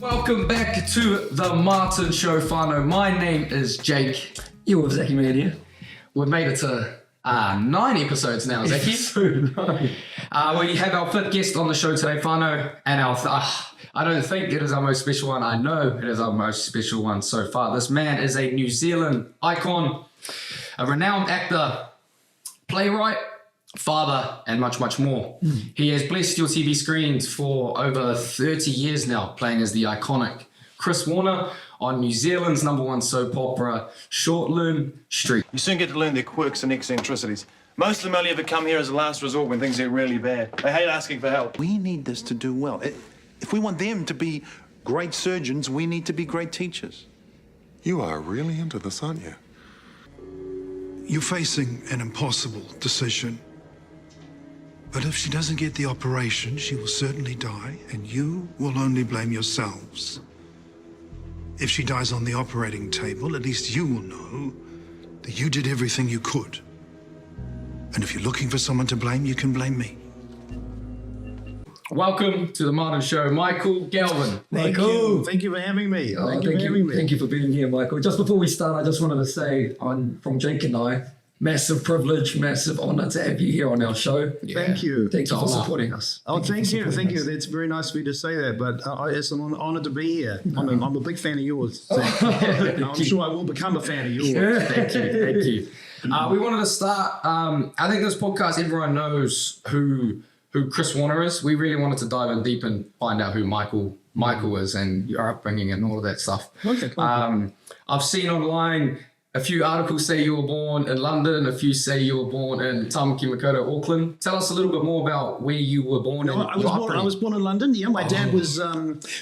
Welcome back to the Martin Show, whānau. My name is Jake. You're with Zachy Man here. We've made it to 9 episodes now, Zachy. We have our fifth guest on the show today, whānau, and I don't think it is our most special one. I know it is our most special one so far. This man is a New Zealand icon, a renowned actor, playwright, father, and much, much more. He has blessed your TV screens for over 30 years now, playing as the iconic Chris Warner on New Zealand's #1 soap opera, Shortland Street. You soon get to learn their quirks and eccentricities. Most of them only ever come here as a last resort when things get really bad. They hate asking for help. We need this to do well. If we want them to be great surgeons, we need to be great teachers. You are really into this, aren't you? You're facing an impossible decision. But if she doesn't get the operation, she will certainly die, and you will only blame yourselves. If she dies on the operating table, at least you will know that you did everything you could. And if you're looking for someone to blame, you can blame me. Welcome to the Martin Show, Michael Galvin. Michael. Thank you for having me. Thank you for being here, Michael. Just before we start, I just wanted to say, from Jake and I, massive privilege, massive honour to have you here on our show. Yeah. Thank you. Thank you for supporting us. Thank you. That's very nice of you to say that, but it's an honour to be here. I'm a big fan of yours. So I'm sure I will become a fan of yours. Thank you. We wanted to start, I think this podcast, everyone knows who Chris Warner is. We really wanted to dive in deep and find out who Michael is and your upbringing and all of that stuff. Okay, cool. I've seen online a few articles say you were born in London, a few say you were born in Tamaki Makaurau, Auckland. Tell us a little bit more about where you were born. I was born in London. Yeah, my dad was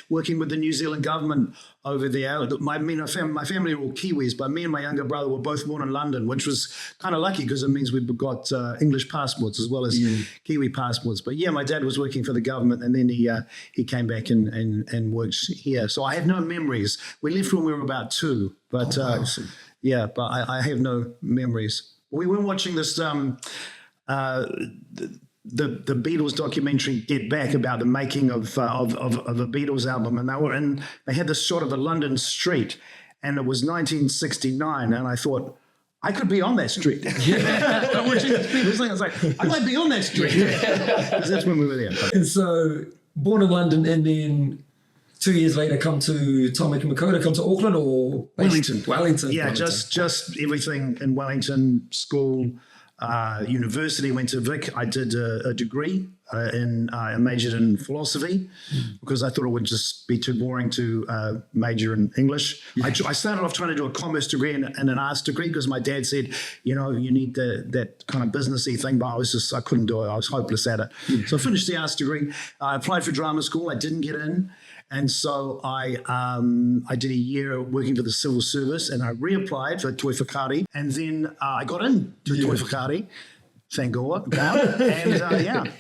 working with the New Zealand government over there. My family are all Kiwis, but me and my younger brother were both born in London, which was kind of lucky because it means we've got English passports as well as Kiwi passports. But yeah, my dad was working for the government, and then he came back and worked here. So I have no memories. We left when we were about 2, but. Yeah, but I have no memories. We were watching this, the Beatles documentary, Get Back, about the making of a Beatles album, and they had this shot of a London street, and it was 1969, and I thought, I could be on that street. I'm watching this Beatles thing, I was like, I might be on that street. Because that's when we were there. And so, born in London, and then 2 years later, come to Tamaki Makaurau, come to Auckland or Wellington. Yeah, Wellington. just everything in Wellington, school, university, went to Vic. I did a degree I majored in philosophy because I thought it would just be too boring to major in English. I started off trying to do a commerce degree and an arts degree because my dad said, you need that kind of businessy thing, but I couldn't do it. I was hopeless at it. So I finished the arts degree. I applied for drama school. I didn't get in. And so I did a year working for the civil service, and I reapplied for Toi Whakaari, and then I got into Toi Whakaari, thank God. And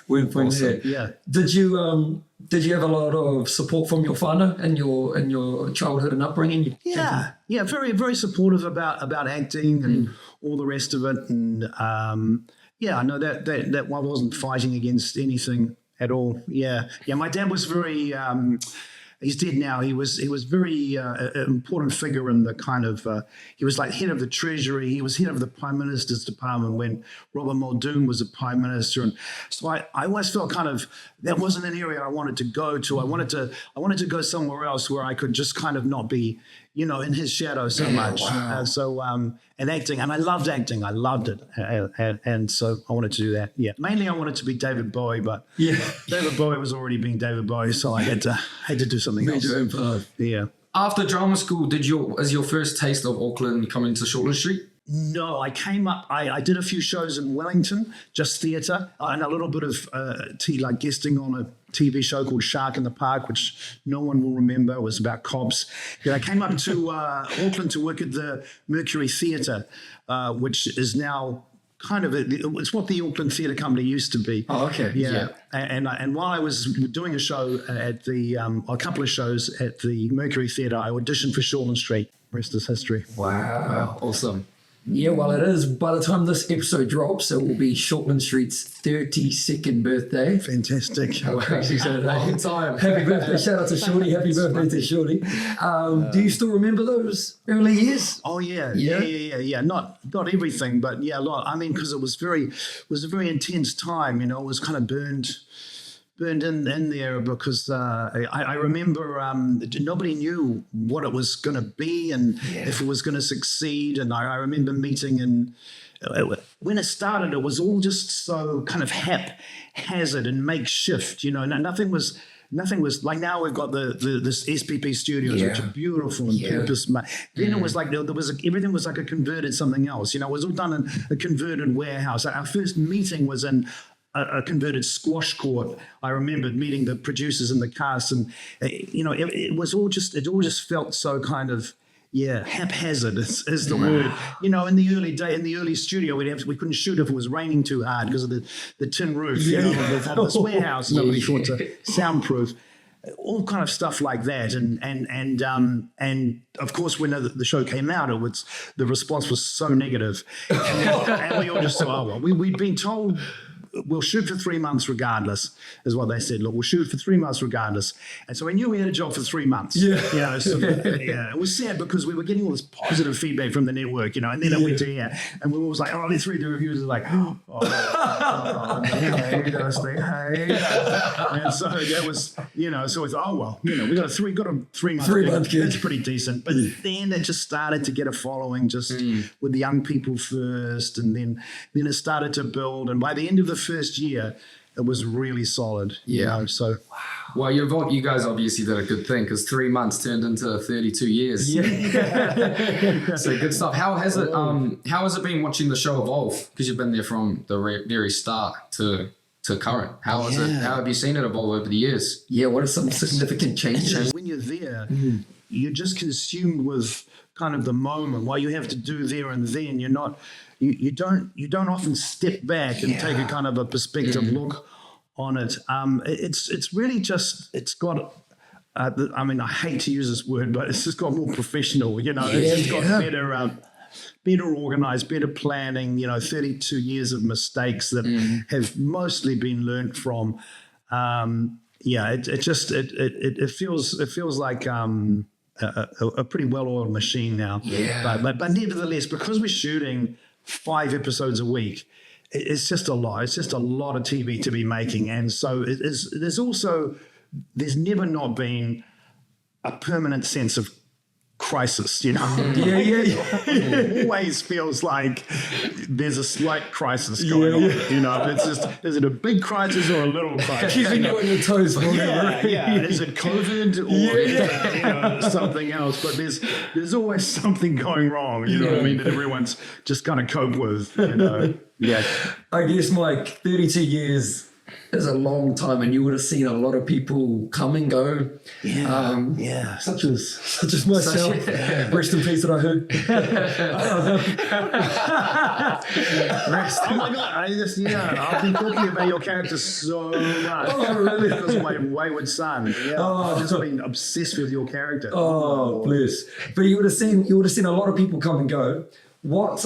Went from there. Yeah. Did you have a lot of support from your whānau in your childhood and upbringing? Yeah, very, very supportive about acting and all the rest of it, and I know that I wasn't fighting against anything at all. Yeah. My dad was very. He's dead now. He was very important figure in the kind of. He was like head of the Treasury. He was head of the Prime Minister's department when Robert Muldoon was a Prime Minister, and so I always felt kind of that wasn't an area I wanted to go to. I wanted to go somewhere else where I could just kind of not be, in his shadow so much. Wow. And acting, and I loved acting. I loved it, and so I wanted to do that. Yeah, mainly I wanted to be David Bowie, but David Bowie was already being David Bowie, so I had to do something else. Your own path. Yeah. After drama school, is your first taste of Auckland coming to Shortland Street? No, I came up, I did a few shows in Wellington, just theatre, and a little bit of guesting on a TV show called Shark in the Park, which no one will remember. It was about cops. I came up to Auckland to work at the Mercury Theatre, which is now kind of it's what the Auckland Theatre Company used to be. Oh, okay. Yeah. And while I was doing a show at a couple of shows at the Mercury Theatre, I auditioned for Shortland Street. Rest is history. Wow. Awesome. Yeah, well, it is. By the time this episode drops, it will be Shortland Street's 32nd birthday. Fantastic. Long time. Happy birthday. Shout out to Shorty. Happy birthday to Shorty. Do you still remember those early years? Oh yeah. Not everything, but yeah, a lot. I mean, because it was a very intense time. You know, it was kind of burned in there because I remember nobody knew what it was going to be and if it was going to succeed. And I remember meeting and when it started, it was all just so kind of haphazard and makeshift. You know, nothing was like now we've got this SPP studios, which are beautiful and purpose made. Then it was like everything was like a converted something else. You know, it was all done in a converted warehouse. Our first meeting was in a converted squash court. I remembered meeting the producers and the cast, and you know, it all just felt so kind of haphazard is the word. You know, in the early studio, we couldn't shoot if it was raining too hard because of the tin roof. You know, of this warehouse. Nobody thought to soundproof. All kind of stuff like that, and of course when the show came out, the response was so negative, and we all just thought, oh well, we'd been told we'll shoot for 3 months regardless, is what they said. Look, we'll shoot for 3 months regardless. And so we knew we had a job for 3 months. Yeah. You know, so, it was sad because we were getting all this positive feedback from the network, you know, and then it went to here. And we were always like, oh, let's read the reviews. It's like, and so that was, you know, so it's, oh, well, you know, we got a 3 month gig. That's pretty decent. But then it just started to get a following just with the young people first. And then it started to build. And by the end of the first year, it was really solid. You know, so well, you guys obviously did a good thing because 3 months turned into 32 years. So good stuff. How has it been watching the show evolve? Because you've been there from the very start to current. How have you seen it evolve over the years? Yeah, what are some significant changes? When you're there, you're just consumed with kind of the moment. What you have to do there and then. You're not. You don't often step back and take a kind of a perspective look on it. It's really just, it's got, I mean, I hate to use this word, but it's just got more professional, you know. It's got better organized, better planning, you know, 32 years of mistakes that have mostly been learnt from. It feels like a pretty well-oiled machine now. But nevertheless, because we're shooting 5 episodes a week, it's just a lot. It's just a lot of TV to be making. And so there's never not been a permanent sense of crisis, you know. It always feels like there's a slight crisis going on, you know. It's just, is it a big crisis or a little crisis? Keeping you on your toes. Is it COVID or you know, something else? But there's always something going wrong, you know what I mean, that everyone's just going to cope with, you know. I guess, Mike, 32 years is a long time, and you would have seen a lot of people come and go. Such as myself. Rest in peace that I heard. Oh my God! I've been talking about your character so much. Oh, really? Because of my wayward son. I've just been obsessed with your character. Oh, bless. But you would have seen a lot of people come and go. What?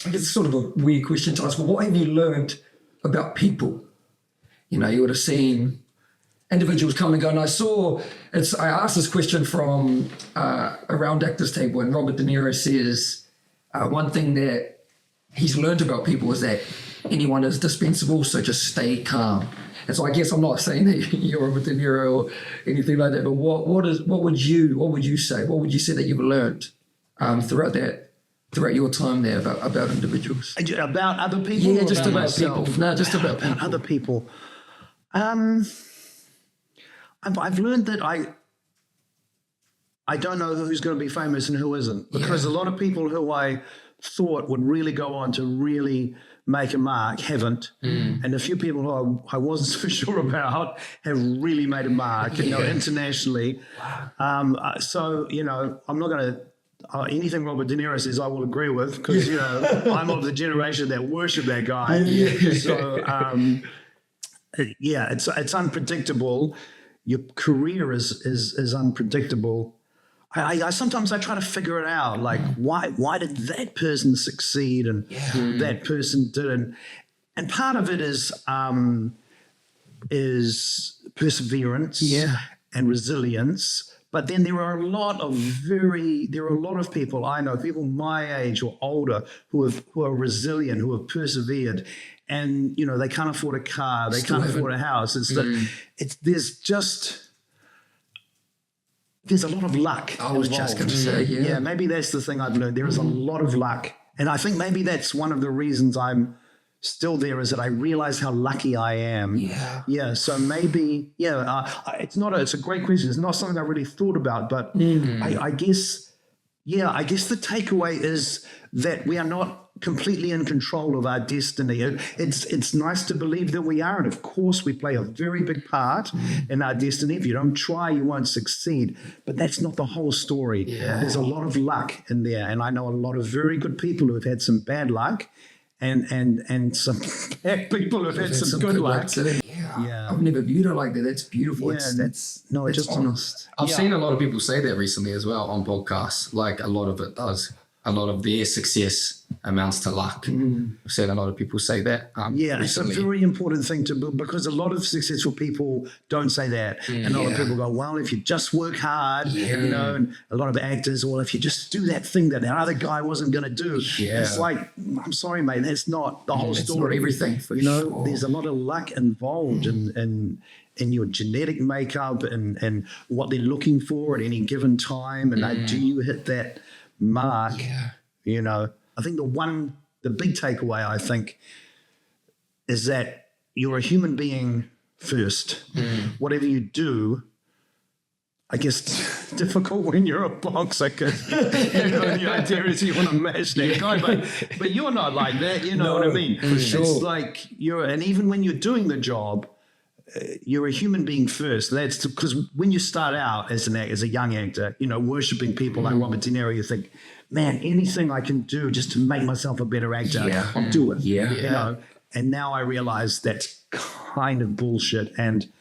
I guess it's sort of a weird question to ask, but what have you learned about people? You know, you would have seen individuals come and go, and I asked this question from a round actors table, and Robert De Niro says one thing that he's learned about people is that anyone is dispensable, so just stay calm. And so I guess I'm not saying that you're Robert De Niro or anything like that, but what would you say? What would you say that you've learned throughout your time there about individuals? About other people? Yeah, just about myself? people. No, just about people. Other people. I've learned that I don't know who's going to be famous and who isn't, because a lot of people who I thought would really go on to really make a mark haven't, and a few people who I wasn't so sure about have really made a mark, you know, internationally. So, you know, I'm not going to anything Robert De Niro says I will agree with, because, you know, I'm of the generation that worship that guy. So, it's unpredictable. Your career is unpredictable. I sometimes I try to figure it out, like why did that person succeed and that person didn't, and part of it is perseverance and resilience. But then there are a lot of people I know, people my age or older, who are resilient, who have persevered, and they can't afford a car, they can't afford a house. There's a lot of luck. I was just going to say, yeah, maybe that's the thing I've learned. There is a lot of luck, and I think maybe that's one of the reasons I'm still there, is that I realize how lucky I am. Yeah. So maybe, it's a great question. It's not something I really thought about, but I guess the takeaway is that we are not completely in control of our destiny. It's nice to believe that we are, and of course we play a very big part in our destiny. If you don't try, you won't succeed. But that's not the whole story. There's a lot of luck in there, and I know a lot of very good people who have had some bad luck, and some bad people who have had some good luck. I've never viewed it like that. That's beautiful. Yeah, It's just honest. I've seen a lot of people say that recently as well on podcasts. Like a lot of it does. A lot of their success amounts to luck. I've seen a lot of people say that. It's a very important thing because a lot of successful people don't say that. And a lot of people go, well, if you just work hard, and a lot of actors, well, if you just do that thing that the other guy wasn't going to do. It's like, I'm sorry, mate, that's not the whole story. Not everything, for sure. There's a lot of luck involved in your genetic makeup and what they're looking for at any given time. And do you hit that mark? I think the big takeaway, I think, is that you're a human being first. Whatever you do, I guess it's difficult when you're a boxer, because the idea is you want to match that guy, but you're not like that, know what I mean? For sure. It's like and even when you're doing the job, you're a human being first. That's because when you start out as a young actor, worshiping people like Robert De Niro, you think, man, anything I can do just to make myself a better actor, I'll do it. And now I realize that's kind of bullshit and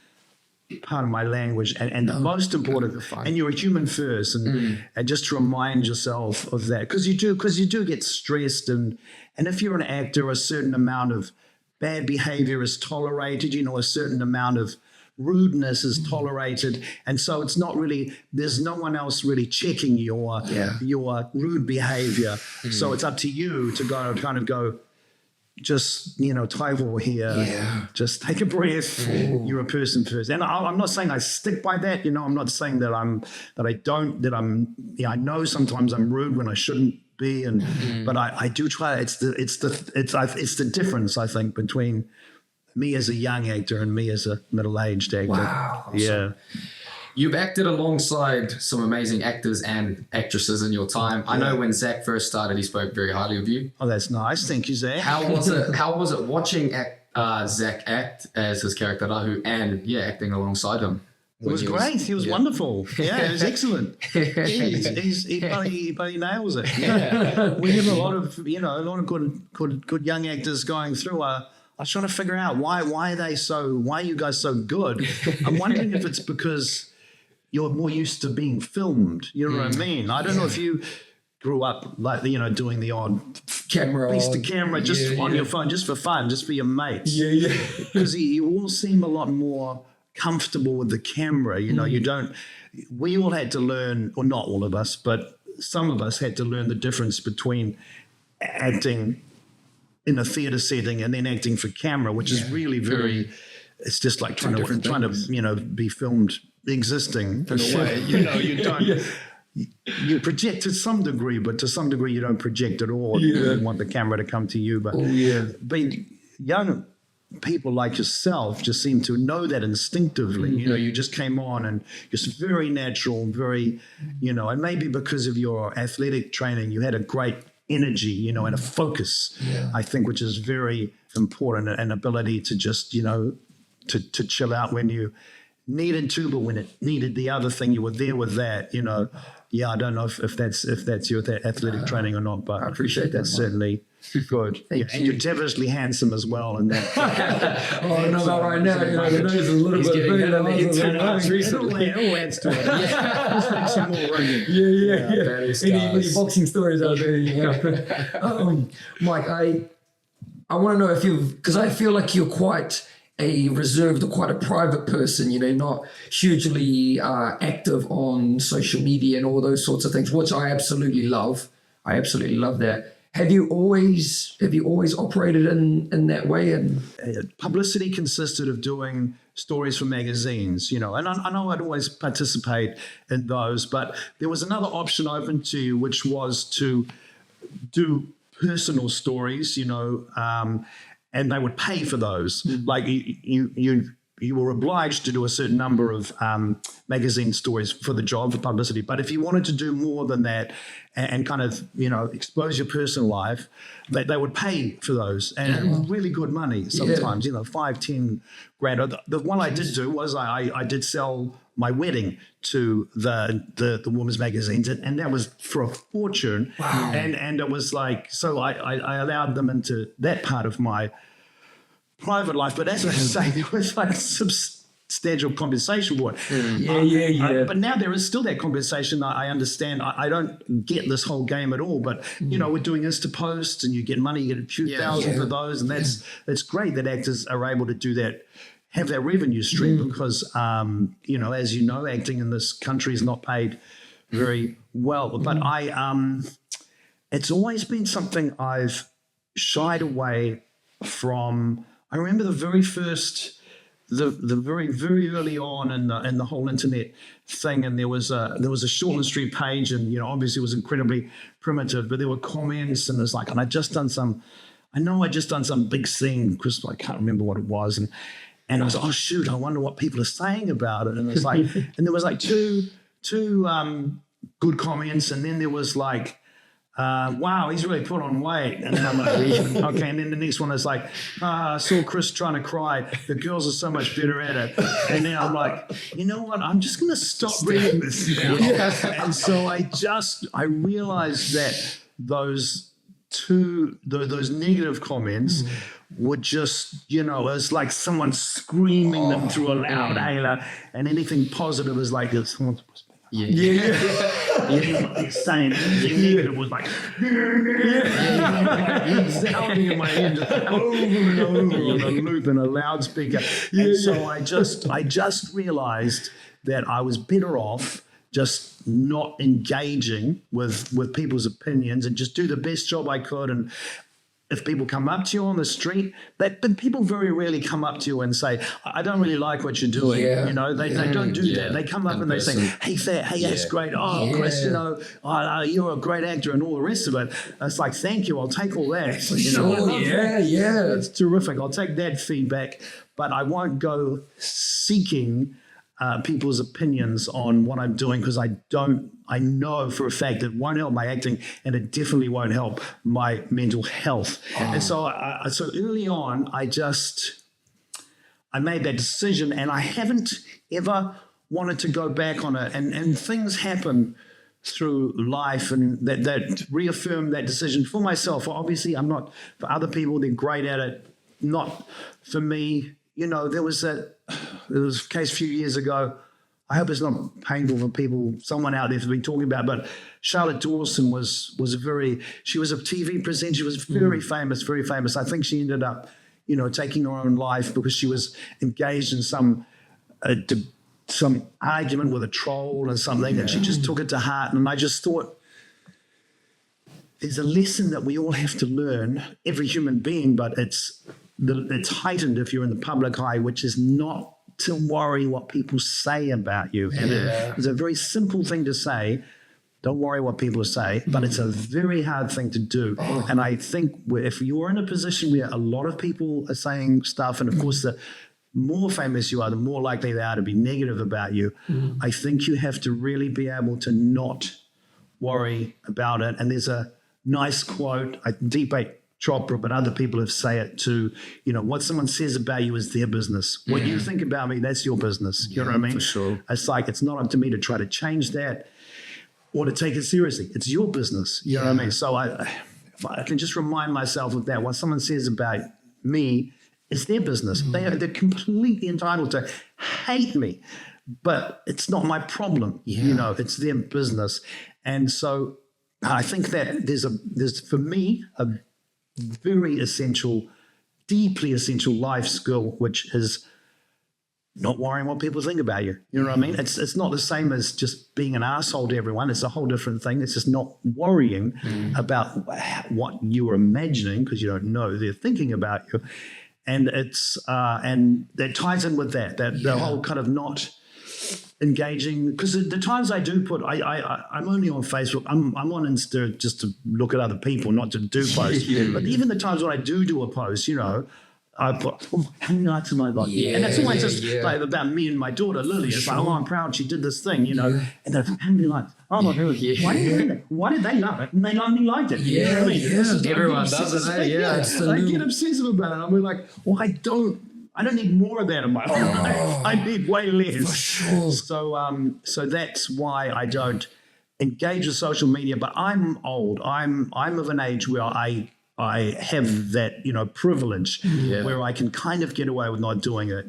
part of my language. And the most important, and you're a human first, and just to remind yourself of that, because you do get stressed, and if you're an actor, a certain amount of bad behavior is tolerated, a certain amount of rudeness is tolerated, and so it's not really, there's no one else really checking your rude behavior. So it's up to you to go, just Tyvor here, just take a breath. You're a person first, and I'm not saying I stick by that. I'm not saying that I know sometimes I'm rude when I shouldn't be, but I do try. It's the difference, I think, between me as a young actor and me as a middle-aged actor. Wow. Yeah. You've acted alongside some amazing actors and actresses in your time. I know when Zach first started, he spoke very highly of you. Oh, that's nice. Thank you, Zach. How was it watching Zach act as his character Rahu and acting alongside him? It was great. He was wonderful. Yeah, it was excellent. He bloody nails it. Yeah. We have a lot of good young actors going through. I was trying to figure out why are you guys so good? I'm wondering if it's because you're more used to being filmed. You know what I mean? I don't know if you grew up like doing the odd piece to camera just on your phone, just for fun, just for your mates. Because you all seem a lot more comfortable with the camera. We all had to learn, or not all of us, but some of us had to learn the difference between acting in a theater setting and then acting for camera, which is really very, it's just like trying to be filmed existing in a way. You don't, you project to some degree, but to some degree you don't project at all. You want the camera to come to you. But young people like yourself just seem to know that instinctively. You just came on and just very natural, very, and maybe because of your athletic training, you had a great energy, and a focus, I think, which is very important, an ability to just, to chill out when you needed to, but when it needed the other thing, you were there with that, I don't know if that's your athletic training or not, but I appreciate that. Certainly Good. Yeah, and you're devilishly handsome as well. And that. Oh, no, about right now, the nose is a little He's bit getting bigger than the ours. internet recently. It all adds to it. Just makes you more rugged. Yeah. that is Any stars. boxing stories out there? Mike, I want to know if because I feel like you're quite a reserved or quite a private person, not hugely active on social media and all those sorts of things, which I absolutely love. I absolutely love that. Have you always operated in that way? And Publicity consisted of doing stories for magazines, and I know I'd always participate in those, but there was another option open to you, which was to do personal stories, and they would pay for those. Like you were obliged to do a certain number of magazine stories for the job, for publicity. But if you wanted to do more than that and kind of, expose your personal life, they would pay for those. And really good money sometimes, 5, 10 grand. The one I did do was I did sell my wedding to the women's magazines, and that was for a fortune. Wow. And it was like, so I allowed them into that part of my private life, but as I say, there was like substantial compensation for it. Yeah. But now there is still that compensation. I understand. I don't get this whole game at all, but we're doing Insta posts, and you get money, you get a few thousand for those, and that's great that actors are able to do that, have that revenue stream, because as you know, acting in this country is not paid very well. But it's always been something I've shied away from. I remember the very first, the very, very early on in the whole internet thing, and there was a Shortland Street page, and obviously it was incredibly primitive, but there were comments, and it's like, and I just done some big scene, because I can't remember what it was, and I was like, oh shoot, I wonder what people are saying about it, and it's like, and there was like two good comments, and then there was like, wow, he's really put on weight. And then I'm like, okay. And then the next one is like, I saw Chris trying to cry. The girls are so much better at it. And then I'm like, you know what? I'm just going to stop reading this now. And so I realized that those negative comments were just, it was like someone screaming them through a loud hailer, and anything positive is like someone's saying anything negative was like sounding in my head just over and over on a loop in a loudspeaker. And so I just realized that I was better off just not engaging with people's opinions and just do the best job I could. And if people come up to you on the street, but people very rarely come up to you and say, I don't really like what you're doing. They don't do that. They come up and they say, hey, that's great. Oh, Chris, you're a great actor and all the rest of it. It's like, thank you. I'll take all that. It's terrific. I'll take that feedback, but I won't go seeking people's opinions on what I'm doing, because I know for a fact it won't help my acting, and it definitely won't help my mental health. And so early on, I made that decision, and I haven't ever wanted to go back on it. And things happen through life, and that reaffirmed that decision for myself. Obviously, I'm not, for other people, they're great at it. Not for me. There was a case a few years ago. I hope it's not painful for people, someone out there has been talking about, but Charlotte Dawson was she was a TV presenter. She was very famous. I think she ended up, taking her own life because she was engaged in some argument with a troll or something, and she just took it to heart. And I just thought, there's a lesson that we all have to learn, every human being, but it's heightened if you're in the public eye, which is not to worry what people say about you. And it's a very simple thing to say, don't worry what people say, but it's a very hard thing to do. And I think if you're in a position where a lot of people are saying stuff, and of course the more famous you are, the more likely they are to be negative about you, I think you have to really be able to not worry about it. And there's a nice quote, I debate Chopra, but other people have say it too. What someone says about you is their business. What you think about me, that's your business. You know what I mean? For sure. It's like, it's not up to me to try to change that or to take it seriously. It's your business. You know what I mean? So if I can just remind myself of that, what someone says about me, it's their business. They're completely entitled to hate me, but it's not my problem. You know, it's their business. And so I think that there's for me a very essential, deeply essential life skill, which is not worrying what people think about you. You know what I mean? It's not the same as just being an asshole to everyone. It's a whole different thing. It's just not worrying about what you are imagining, because you don't know they're thinking about you. And it's and that ties in with that the whole kind of not engaging, because the times I do put, I'm only on Facebook. I'm on Insta just to look at other people, not to do posts. But even the times when I do a post, you know, I put, how many likes am I got? And that's always just like about me and my daughter Lily. It's like, oh, I'm proud she did this thing, you know. And then how many likes? Oh my God, why did they love it? And they only liked it. You know what I mean? Everyone does it. I get obsessive about it. I'm like, well, I don't need more of that in my life. I need way less. For sure. So that's why I don't engage with social media. But I'm old. I'm of an age where I have that, you know, privilege where I can kind of get away with not doing it.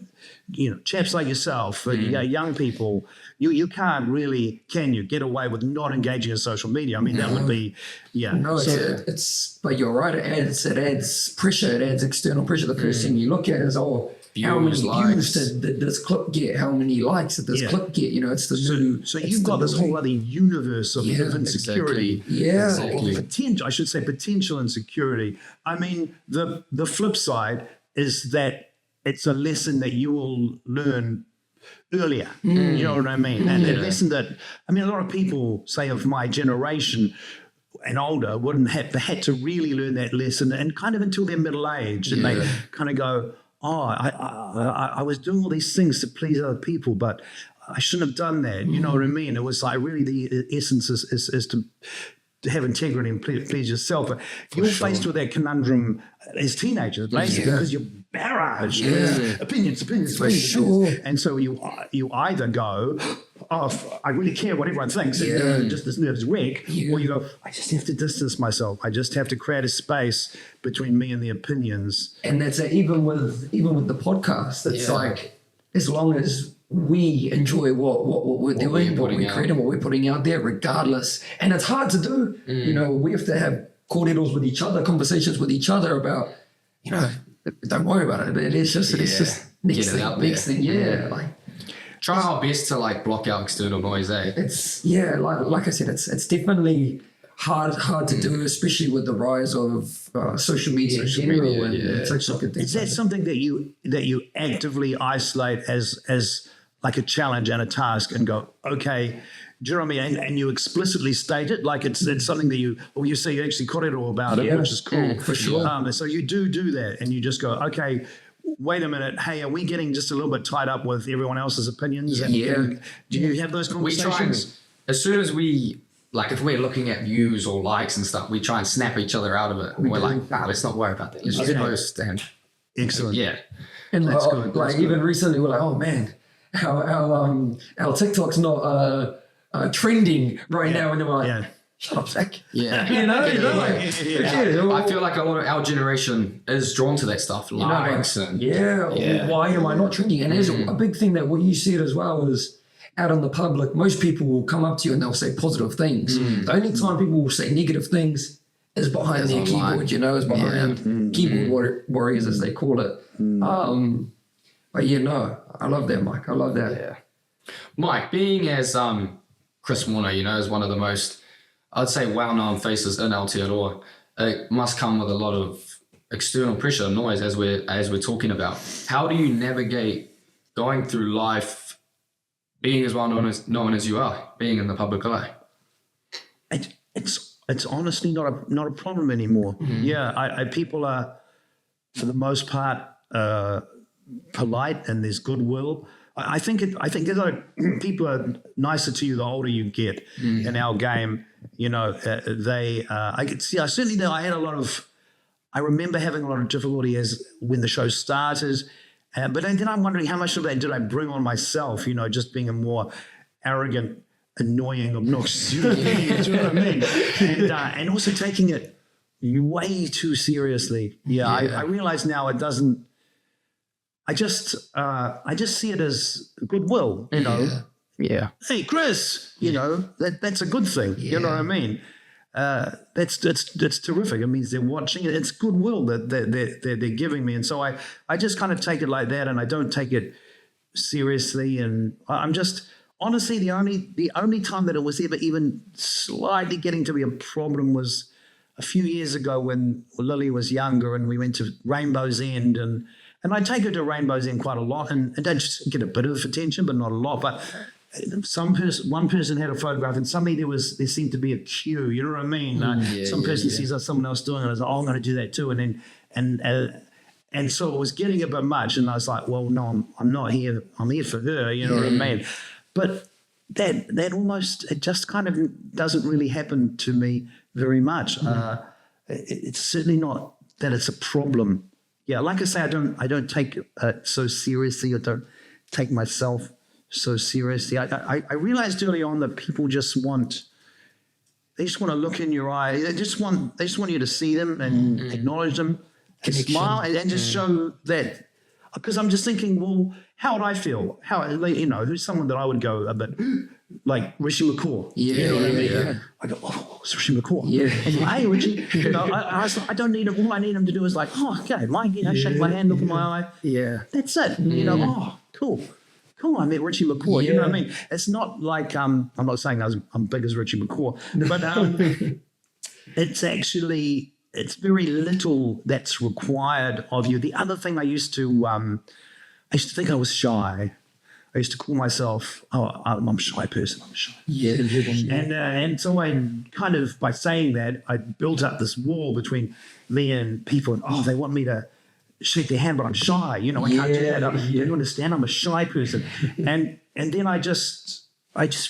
You know, chaps like yourself, young people, you can't really, can you, get away with not engaging in social media? I mean, that would be, No, it's but you're right. It adds pressure. It adds external pressure. The first thing you look at is, how many views did this clip get? How many likes did this clip get? You know, it's the new. So you've got this whole other universe of insecurity. Exactly. Or potential, I should say, potential insecurity. I mean, the flip side is that it's a lesson that you will learn earlier. You know what I mean? And a lesson that, I mean, a lot of people, say of my generation and older, wouldn't have had to really learn that lesson, and kind of until they're middle aged, and they kind of go, I was doing all these things to please other people, but I shouldn't have done that. You know what I mean? It was like really the essence is to have integrity and please yourself. But you're faced with that conundrum as teenagers, basically, because you're barraged. Opinions. For sure. And so you either go, I really care what everyone thinks, and just this nervous wreck, or you go, I just have to distance myself. I just have to create a space between me and the opinions. And that's even with the podcast. It's like, as long as we enjoy what we're doing, what we're creating, what we're putting out there, regardless. And it's hard to do. You know, we have to have cordials with each other, conversations with each other about, you know, don't worry about it. But it's just next thing. Like, try our best to like block out external noise. It's like I said, it's definitely hard to do, especially with the rise of social media in general. It's actually a good thing. Is that something that you actively isolate as like a challenge and a task, and go, okay, do you know what I mean? And you explicitly state it, like it's something that you say you actually korero about it, which is cool. For sure. So you do that, and you just go, okay, wait a minute, hey, are we getting just a little bit tied up with everyone else's opinions? And do you have those conversations? As soon as we, like, if we're looking at views or likes and stuff, we try and snap each other out of it. We're like, let's not worry about that. Let's just post. And excellent. And that's good. Like, even recently, we're like, oh man, our TikTok's not trending right now, and we're like, shut up, Zach. You know, I feel like a lot of our generation is drawn to that stuff. Likes why am I not trending? And there's a big thing that what you said as well is, out in the public, most people will come up to you and they'll say positive things. The only time people will say negative things is behind their keyboard, you know, is behind keyboard warriors, as they call it. But I love that, Mike. I love that. Mike, being as Chris Warner, you know, is one of the most, I'd say, well-known faces in Aotearoa, it must come with a lot of external pressure and noise, as we're talking about. How do you navigate going through life being as well known as you are, being in the public eye? It's honestly not a problem anymore. People are, for the most part, polite, and there's goodwill. I think people are nicer to you the older you get in our game. You know, I remember having a lot of difficulty when the show started. But then I'm wondering how much of that did I bring on myself, you know, just being a more arrogant, annoying, obnoxious human being, do you know what I mean? And also taking it way too seriously. Yeah. I realize now it doesn't. I just see it as goodwill, you know. Yeah. Hey, Chris, you know, that's a good thing. You know what I mean? That's terrific. It means they're watching it. It's goodwill that they're giving me. And so I just kind of take it like that, and I don't take it seriously. And I'm just, honestly, the only time that it was ever even slightly getting to be a problem was a few years ago when Lily was younger and we went to Rainbow's End, and I take her to Rainbow's End quite a lot, and I just get a bit of attention, but not a lot. But one person had a photograph, and suddenly there seemed to be a queue. You know what I mean? Some person sees someone else doing it, and I was like, oh, I'm going to do that too. And so it was getting a bit much, and I was like, well, no, I'm not here. I'm here for her. You know what I mean? But that almost, it just kind of doesn't really happen to me very much. It's certainly not that it's a problem. Yeah, like I say, I don't take it so seriously, or don't take myself so seriously. I realized early on that people just want to look in your eye. They just want you to see them and acknowledge them, and smile, and just show that. Because I'm just thinking, well, how would I feel? How, you know, who's someone that I would go a bit like Rishi McCaw? You know what I mean? I go, oh, it's Rishi McCaw. Yeah. And hey, Richie, you know, I don't need him. All I need him to do is like, oh, okay, Mike, you know, shake my hand, look in my eye. Yeah. That's it. You know, oh, cool. I met Richie McCaw. You know what I mean? It's not like I'm not saying I'm big as Richie McCaw, but it's very little that's required of you. The other thing I used to think I was shy. I used to call myself, I'm a shy person. I'm shy. Yeah. And so I kind of, by saying that, I built up this wall between me and people. And, they want me to shake their hand, but I'm shy. You know, I can't do that. You understand? I'm a shy person. And then I just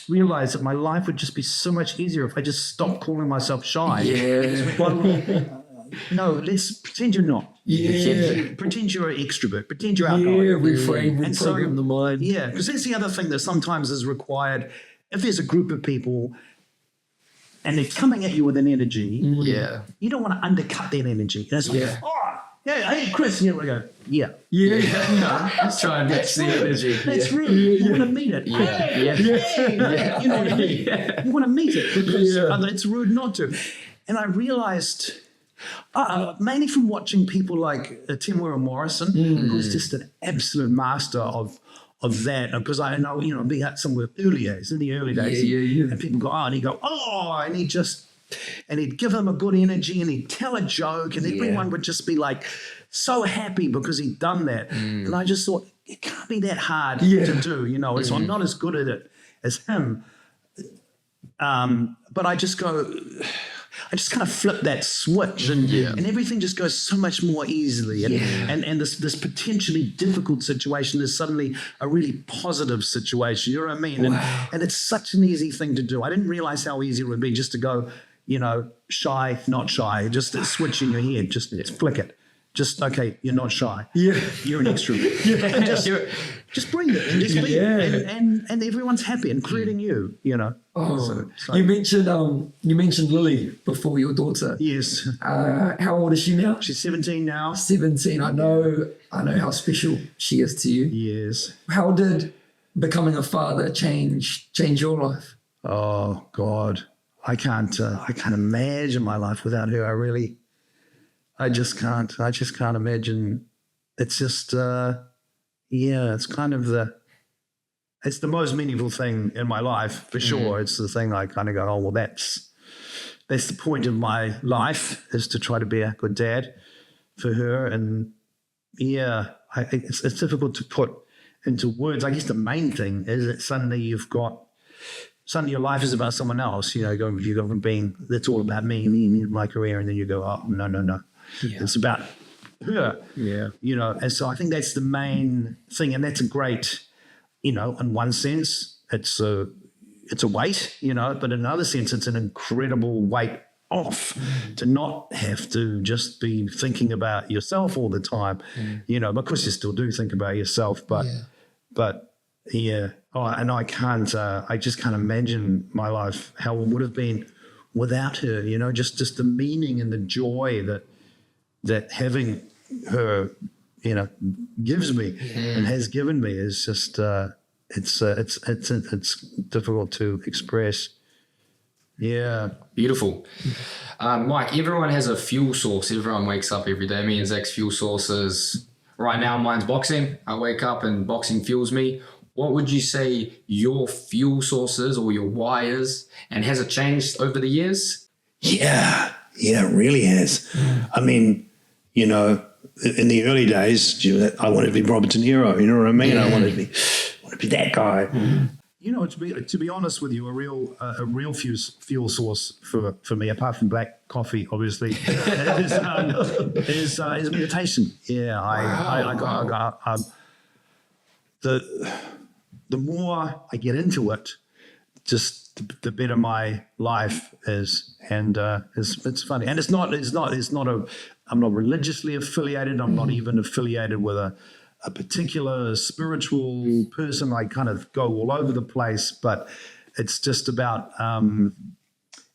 realized that my life would just be so much easier if I just stopped calling myself shy. Yeah. No, let's pretend you're not. Yeah. Pretend you're an extrovert. Pretend you're outgoing. Yeah, reprogram the mind. Yeah, because that's the other thing that sometimes is required. If there's a group of people and they're coming at you with an energy, you don't want to undercut that energy. That's like, hey, Chris, here we go. Yeah. Let's try and match the energy. That's rude. You want to meet it. Hey. You know what I mean? You want to meet it because it's rude not to. And I realized, mainly from watching people like Tim Morrison, who's just an absolute master of that, because I know, you know, being at somewhere in the early days, and people go, and he'd go, and he'd give him a good energy, and he'd tell a joke, and everyone would just be like so happy because he'd done that. And I just thought, it can't be that hard to do, you know. So I'm not as good at it as him. But I just kind of flip that switch, and everything just goes so much more easily. And this potentially difficult situation is suddenly a really positive situation. You know what I mean? And it's such an easy thing to do. I didn't realize how easy it would be just to go, you know, shy, not shy, just a switch in your head, just flick it. Just, okay, you're not shy. Yeah. You're an extrovert. Just bring it and just be it. And everyone's happy, including you, you know. Oh, so, you mentioned Lily before, your daughter. Yes. How old is she now? She's 17 now. 17. I know how special she is to you. Yes. How did becoming a father change your life? Oh, God. I can't imagine my life without her. I just can't imagine. It's just, it's kind of it's the most meaningful thing in my life, for sure. It's the thing I kind of go, well, that's the point of my life, is to try to be a good dad for her. And it's difficult to put into words. I guess the main thing is that suddenly your life is about someone else. You know, you go from being, that's all about me, my career, and then you go, oh, no. Yeah. It's about her. Yeah. You know, and so I think that's the main thing. And that's a great, you know, in one sense, it's a weight, you know, but in another sense, it's an incredible weight off to not have to just be thinking about yourself all the time, you know, because you still do think about yourself, but and I just can't imagine my life, how it would have been without her. You know, just the meaning and the joy that having her, you know, gives me and has given me is just it's difficult to express. Yeah. Beautiful. Mike, everyone has a fuel source. Everyone wakes up every day. Me and Zach's fuel sources. Right now, mine's boxing. I wake up and boxing fuels me. What would you say your fuel source is or your why is? And has it changed over the years? Yeah, it really has. I mean, you know, in the early days, I wanted to be Robert De Niro. You know what I mean? I wanted to be that guy. You know, to be honest with you, a real fuel source for me, apart from black coffee, obviously, is meditation. Yeah, the more I get into it, just the better my life is, and it's funny, and it's not I'm not religiously affiliated. I'm not even affiliated with a particular spiritual person. I kind of go all over the place, but it's just about, and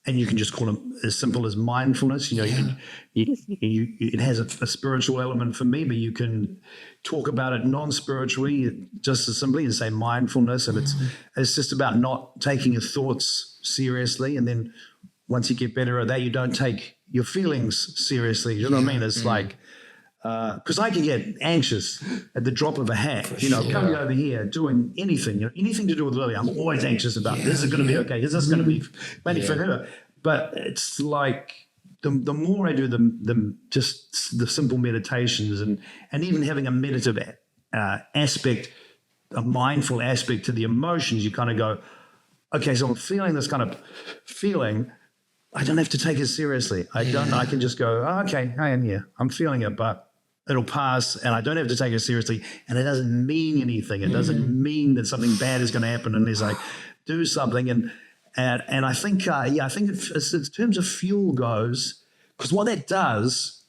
you can just call it as simple as mindfulness. You know, it has a spiritual element for me, but you can talk about it non-spiritually, just as simply and say mindfulness. And it's just about not taking your thoughts seriously. And then once you get better at that, you don't take your feelings seriously. You know what I mean? It's like, because I can get anxious at the drop of a hat, you know, coming over here, doing anything, you know, anything to do with Lily. I'm always anxious about, is it going to be okay? Is this going to be funny for her? But it's like the more I do just the simple meditations and even having a meditative aspect, a mindful aspect to the emotions, you kind of go, okay, so I'm feeling this kind of feeling. I don't have to take it seriously. I can just go, oh, okay, I am here. I'm feeling it, but it'll pass, and I don't have to take it seriously. And it doesn't mean anything. It doesn't mean that something bad is going to happen unless I do something. And I think, I think in terms of fuel goes, because what that does,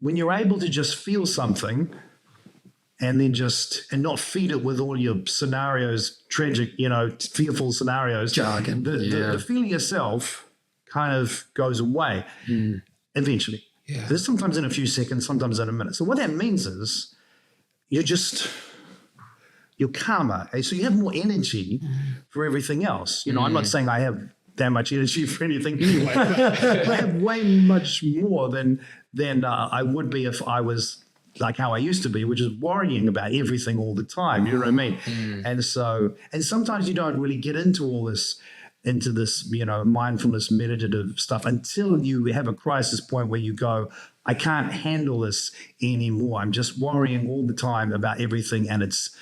when you're able to just feel something, and then and not feed it with all your scenarios, tragic, you know, fearful scenarios, jargon. The feeling yourself kind of goes away eventually. Yeah. There's sometimes in a few seconds, sometimes in a minute. So what that means is you're calmer. So you have more energy for everything else. You know, I'm not saying I have that much energy for anything anyway, but I have way much more than I would be if I was like how I used to be, which is worrying about everything all the time. You know what I mean? And sometimes you don't really get into this, you know, mindfulness, meditative stuff until you have a crisis point where you go, I can't handle this anymore. I'm just worrying all the time about everything, and it's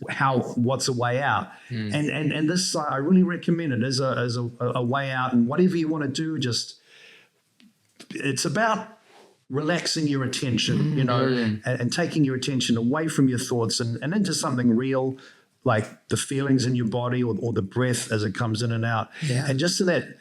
what's a way out. And this, I really recommend it as a way out. And whatever you want to do, it's about relaxing your attention, you know, and taking your attention away from your thoughts and into something real, like the feelings in your body or the breath as it comes in and out. Yeah. And just so that,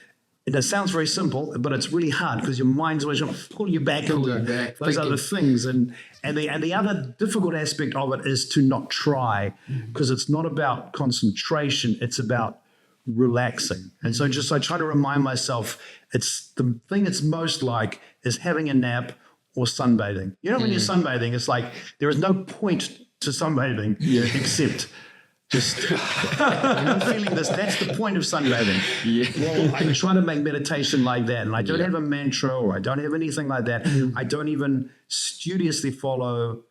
it sounds very simple, but it's really hard because your mind's always trying to pull you back into those other things. And the other difficult aspect of it is to not try, because it's not about concentration, it's about relaxing. And so I try to remind myself, it's the thing it's most like is having a nap or sunbathing. You know, when you're sunbathing, it's like there is no point to sunbathing except just I'm feeling this. That's the point of sunbathing. Well, I try to make meditation like that, and I don't have a mantra or I don't have anything like that. I don't even studiously follow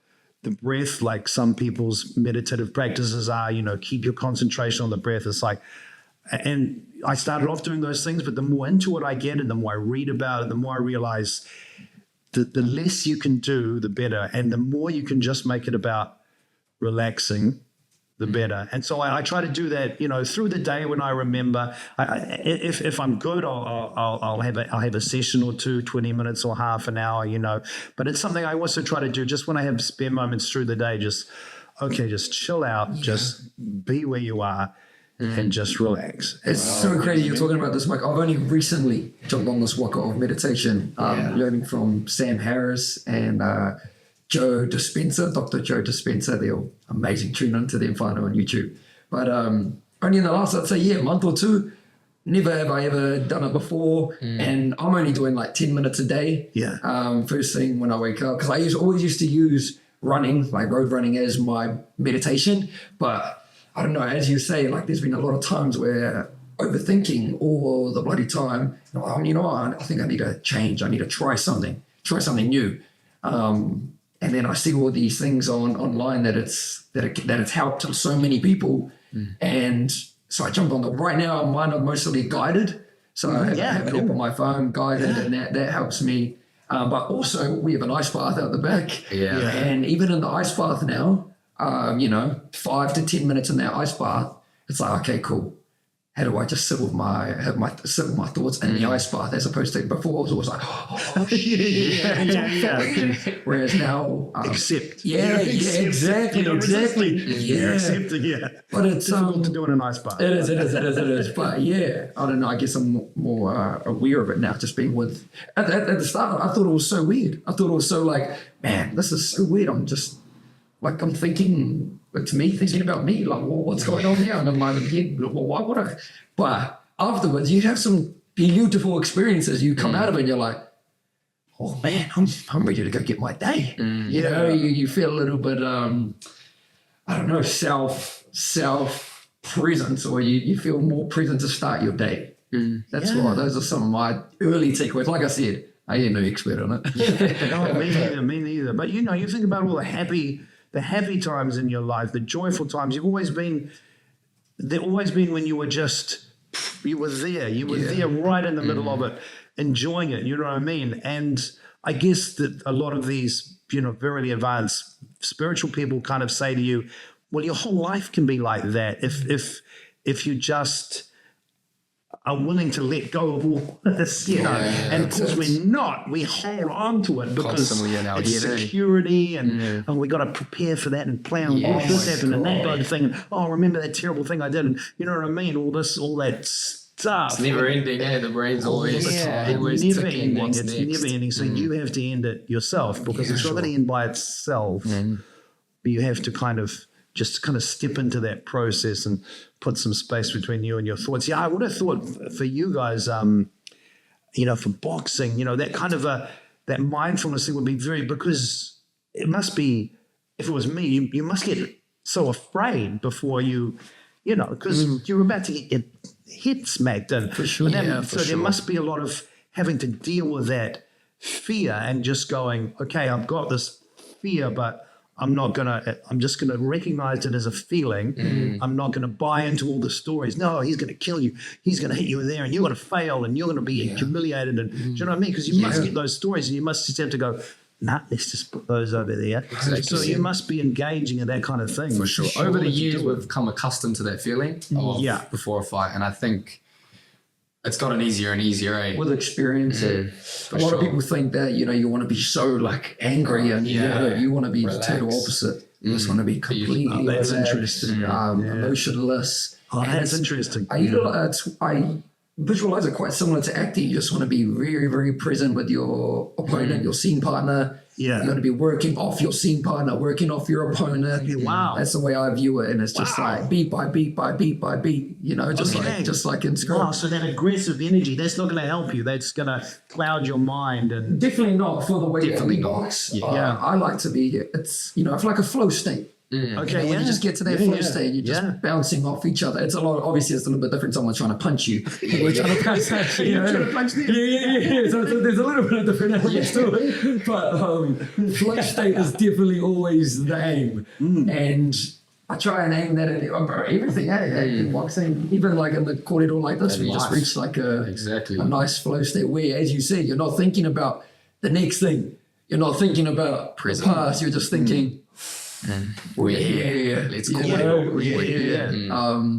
the breath like some people's meditative practices are. You know, keep your concentration on the breath. It's like, and I started off doing those things, but the more into it I get, and the more I read about it, the more I realize that the less you can do, the better, and the more you can just make it about relaxing, the better. And so I try to do that, you know, through the day when I remember. If I'm good, I'll have a session or two, 20 minutes or half an hour, you know. But it's something I also try to do just when I have spare moments through the day. Just chill out, just be where you are, and just relax. It's so crazy you're talking about this, Mike. I've only recently jumped on this waka of meditation, learning from Sam Harris and Dr. Joe Dispenza. They're amazing. Tune into them, find them on YouTube. But only in the last, I'd say, month or two, never have I ever done it before, and I'm only doing like 10 minutes a day. Yeah. First thing when I wake up, because always used to use running, like road running, as my meditation. But I don't know, as you say, like there's been a lot of times where overthinking all the bloody time. You know what? I think I need to change. I need to try something new. And then I see all these things online that it's helped so many people, and so I jump on them. Right now, mine are mostly guided, so I have an app on my phone, guided, and that helps me. But also, we have an ice bath out the back, and even in the ice bath now, 5 to 10 minutes in that ice bath, it's like, okay, cool. How do I just sit with my thoughts in the ice bath, as opposed to before I was always like, oh shit. Whereas now, Accept. Exactly. You're accepting, But it's difficult to do in a nice bath. It is. But yeah, I don't know. I guess I'm more aware of it now. Just being with at the start, I thought it was so weird. I thought it was so like, man, this is so weird. I'm thinking. It's me thinking about me, like, well, what's going on here? And I'm like, well, why would I? But afterwards, you have some beautiful experiences. You come out of it and you're like, oh man, I'm ready to go get my day. You know, you feel a little bit, I don't know, self presence, or you feel more present to start your day. That's why those are some of my early takeaways. Like I said, I ain't no expert on it. No, me neither. But you think about all the happy times in your life, the joyful times. They've always been when you were there. You were there right in the middle of it, enjoying it. You know what I mean? And I guess that a lot of these, very advanced spiritual people kind of say to you, well, your whole life can be like that if you just are willing to let go of all this, and of course we're not. We hold on to it because it's security, and we got to prepare for that and plan. What if this happened and that kind of thing? And remember that terrible thing I did? And you know what I mean? All that stuff. It's never ending. The brain's always always never ticking. ending. It's never ending. So you have to end it yourself, because it's not going to end by itself. But you have to kind of step into that process and put some space between you and your thoughts. Yeah, I would have thought for you guys, for boxing, that kind of that mindfulness thing would be very, because it must be, if it was me, you must get so afraid before because you're about to get your head smacked in. For sure. There must be a lot of having to deal with that fear and just going, okay, I've got this fear, but I'm just going to recognize it as a feeling. I'm not going to buy into all the stories. No, he's going to kill you. He's going to hit you there, and you're going to fail, and you're going to be humiliated. And do you know what I mean? Because you must get those stories, and you must just have to go, nah, let's just put those over there. Exactly. So you must be engaging in that kind of thing. For sure. Over the years, we've become accustomed to that feeling before a fight, and I think it's gotten easier and easier, with experience. A lot of people think that you want to be so like angry, and you want to be the total opposite. You just want to be completely that's interesting. Emotionless. That's interesting. I visualize it quite similar to acting. You just want to be very, very present with your opponent, your scene partner. You're going to be working off your scene partner, working off your opponent. Wow. That's the way I view it. And it's just like beat by beat by beat by beat, just like in school. Wow, so that aggressive energy, that's not going to help you. That's going to cloud your mind. And definitely not for the way that we box. I like to be, it's like a flow state. Okay, when you just get to that flow state, you're just bouncing off each other. It's obviously it's a little bit different. Someone's trying to punch you. We're trying to punch So there's a little bit of different elements to it. But flow state is definitely always the aim. And I try and aim that in everything. In boxing, even like in the corridor like this, we just reach like a nice flow state where, as you said, you're not thinking about the next thing. You're not thinking about the past. You're just thinking, we're here. Let's go.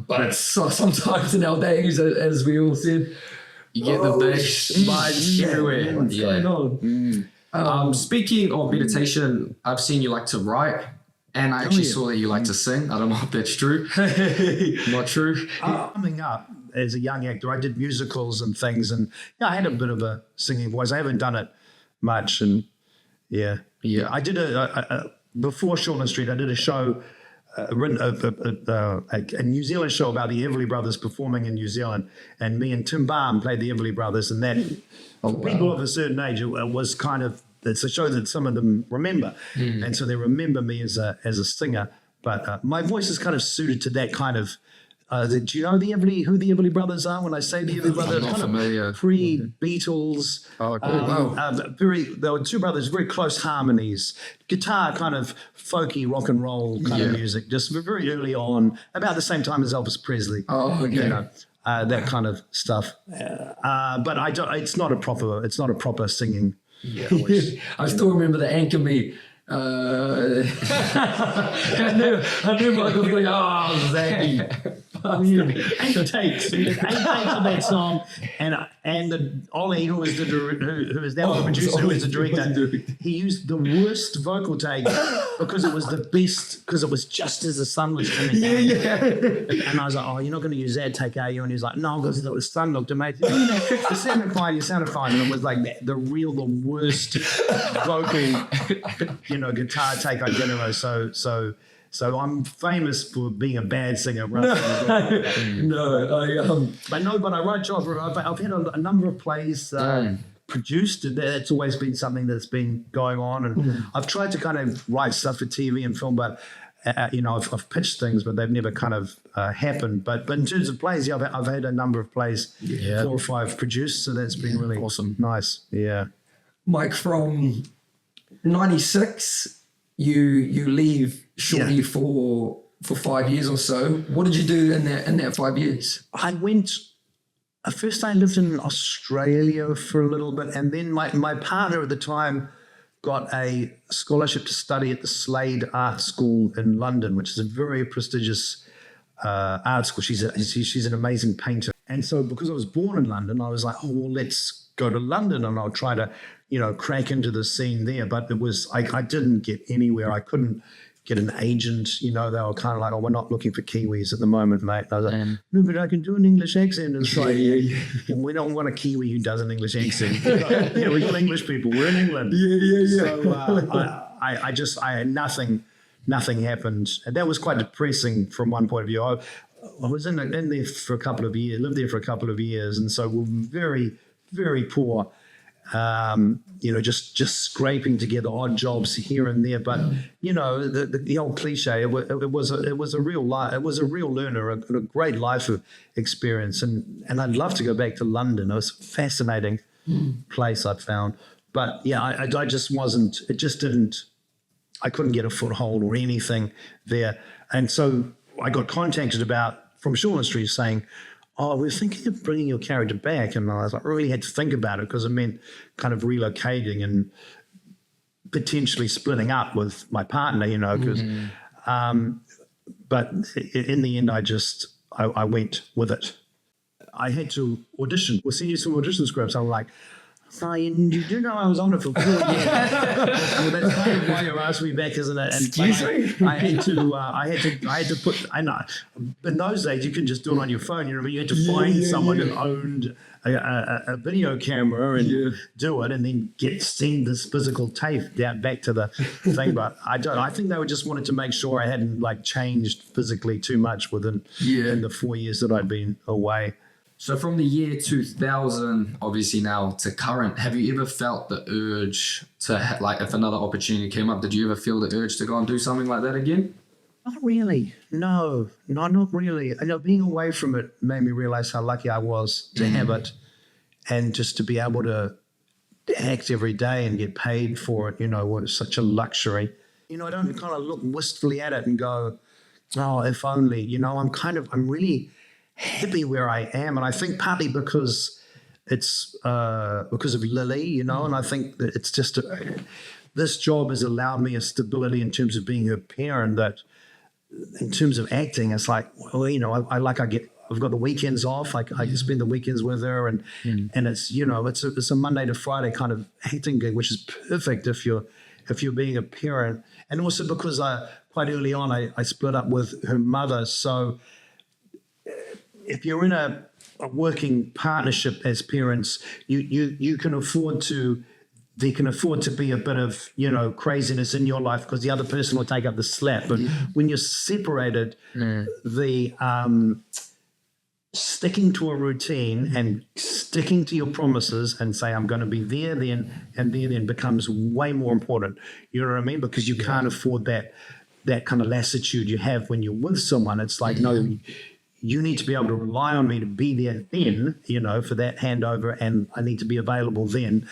But it's sometimes nowadays, as we all said, you get the best minds everywhere. What's going on? Speaking of meditation, I've seen you like to write, and I actually saw that you like to sing. I don't know if that's true. Not true. Coming up as a young actor, I did musicals and things, and I had a bit of a singing voice. I haven't done it much, and I did before Shortland Street, I did a show written a New Zealand show about the Everly Brothers performing in New Zealand, and me and Tim Balm played the Everly Brothers, and that for people of a certain age, it was kind of, it's a show that some of them remember, and so they remember me as a singer. But my voice is kind of suited to that kind of. Do you know who the Everly Brothers are? When I say the Everly Brothers, not familiar. Pre-Beatles. Oh, cool. They were two brothers, very close harmonies, guitar kind of folky rock and roll kind of music, just very early on, about the same time as Elvis Presley. Oh, okay. You know, that kind of stuff. But I don't. It's not a proper singing. Yeah, I still remember the Anchor Me. I knew Michael was going, oh, Zachy. Eight takes of that song, and Ollie, who was the producer, who was the director, he used the worst vocal take because it was the best, because it was just as the sun was coming down. And I was like, oh, you're not going to use that take, are you? And he was like, no, because the sun looked amazing. You sounded fine, you sounded fine. And it was like the worst vocal, guitar take I did. So I'm famous for being a bad singer. But I write jobs. I've had a number of plays produced. That's always been something that's been going on, and I've tried to kind of write stuff for TV and film, but I've pitched things, but they've never kind of happened. But in terms of plays, I've had a number of plays, 4 or 5 produced, so that's been really awesome, nice. Yeah, Mike, from '96. You leave shortly for 5 years or so. What did you do in that 5 years? I went. First, I lived in Australia for a little bit, and then my partner at the time got a scholarship to study at the Slade Art School in London, which is a very prestigious art school. She's an amazing painter, and so because I was born in London, I was like, oh well, let's go to London and I'll try to crack into the scene there. But it was I didn't get anywhere. I couldn't get an agent. They were kind of like, oh, we're not looking for Kiwis at the moment, mate. And I was like, no, but I can do an English accent. And it's like, we don't want a Kiwi who does an English accent. We got English people. We're in England. So I had nothing happened. And that was quite depressing from one point of view. I was in there for a couple of years, lived there for a couple of years. And so we're very, very poor. Just scraping together odd jobs here and there, but the old cliche. It was a real life. It was a real learner, a great life experience, and I'd love to go back to London. It was a fascinating place I'd found, but I just wasn't. It just didn't. I couldn't get a foothold or anything there, and so I got contacted from Shortland Street saying, oh, we're thinking of bringing your character back. And I was like, I really had to think about it because it meant kind of relocating and potentially splitting up with my partner, because, but in the end, I went with it. I had to audition. We'll send you some audition scripts. I'm like, oh, you do know I was on it for 4 years. Well, that's kind of why you asked me back, isn't it? And Excuse me? I had to put. I know. In those days, you couldn't just do it on your phone. But you had to find someone who owned a video camera and do it, and then send this physical tape down back to the thing. But I think they were just wanted to make sure I hadn't changed physically too much in the 4 years that I'd been away. So from the year 2000, obviously now to current, have you ever felt the urge to, if another opportunity came up, did you ever feel the urge to go and do something like that again? Not really. No, not really. Being away from it made me realize how lucky I was to have it and just to be able to act every day and get paid for it, was such a luxury. I don't kind of look wistfully at it and go, oh, if only, I'm really happy where I am, and I think partly because it's because of Lily, and I think that it's just this job has allowed me a stability in terms of being her parent. That in terms of acting, it's like, well, I've got the weekends off. I can spend the weekends with her, and it's it's a Monday to Friday kind of acting gig, which is perfect if you're being a parent, and also because quite early on I split up with her mother, so. If you're in a working partnership as parents, you can afford to there can afford to be a bit of, craziness in your life because the other person will take up the slack. But when you're separated, the sticking to a routine and sticking to your promises and say, I'm going to be there then and there then becomes way more important. You know what I mean? Because you can't afford that kind of lassitude you have when you're with someone. It's like, no, you need to be able to rely on me to be there then, for that handover, and I need to be available then.